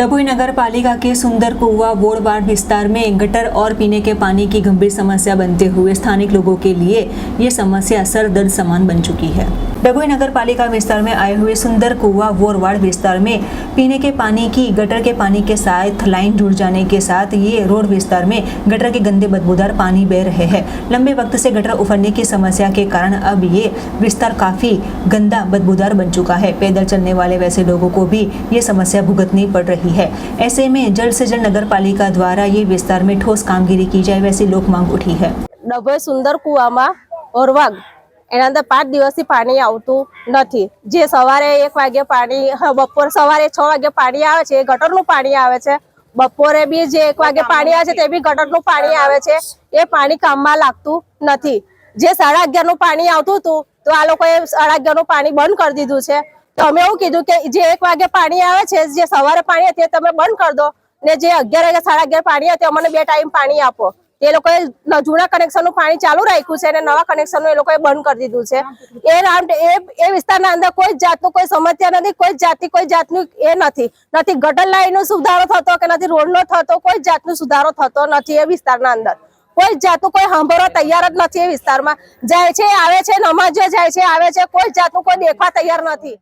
डभोई नगर पालिका के सुंदर कुआ बोड़वाड़ विस्तार में गटर और पीने के पानी की गंभीर समस्या बनते हुए स्थानिक लोगों के लिए ये समस्या सर दर्द समान बन चुकी है। डभोई नगर पालिका विस्तार में आए हुए सुंदर कुआ बोड़वाड़ विस्तार में पीने के पानी की गटर के पानी के साथ लाइन जुड़ जाने के साथ ये रोड विस्तार में गटर के गंदे बदबूदार पानी बह रहे हैं। लंबे वक्त से गटर उफरने की समस्या के कारण अब ये विस्तार काफी गंदा बदबूदार बन चुका है। पैदल चलने वाले वैसे लोगों को भी ये समस्या भुगतनी पड़ रही है। ऐसे में जल्द से जल्द नगर पालिका द्वारा ये विस्तार में ठोस कामगीरी की जाए, वैसी लोक मांग उठी है। डभोई सुंदर कुआમાં ઓરવાગ એના અંદર 5 દિવસથી પાણી આવતું નથી। જે સવારે 1 વાગે પાણી બપોર સવારે 6 વાગે પાણી આવે છે, ગટરનું પાણી આવે છે। બપોરે બી જે 1 વાગે પાણી આવે છે તે બી ગટરનું પાણી આવે છે। એ પાણી કામમાં લાગતું નથી। જે 11:30 નું પાણી આવતું હતું તો આ લોકોએ 11:30 નું પાણી બંધ કરી દીધું છે। તો અમે એવું કીધું કે જે 1 વાગે પાણી આવે છે, જે સવારે પાણી આવે તે તમે બંધ કરી દો ને જે 11 વાગે 11:30 પાણી આવે તે અમને 2 ટાઈમ પાણી આપો। એ લોકોએ જૂના કનેક્શનનું પાણી ચાલુ રાખ્યું છે અને નવા કનેક્શનનું એ લોકોએ બંધ કરી દીધું છે। એ વિસ્તારના અંદર કોઈ જાતનું કોઈ સમસ્યા નથી, કોઈ જાતનું એ નથી ગટર લાઈનનો સુધારો થતો કે નથી રોડનો થતો, કોઈ જાતનો સુધારો થતો નથી। એ વિસ્તારના અંદર કોઈ જાતનું કોઈ સાંભળવા તૈયાર જ નથી। એ વિસ્તારમાં જાય છે આવે છે, નમાજો જાય છે આવે છે, કોઈ જાતનું કોઈ દેખવા તૈયાર નથી।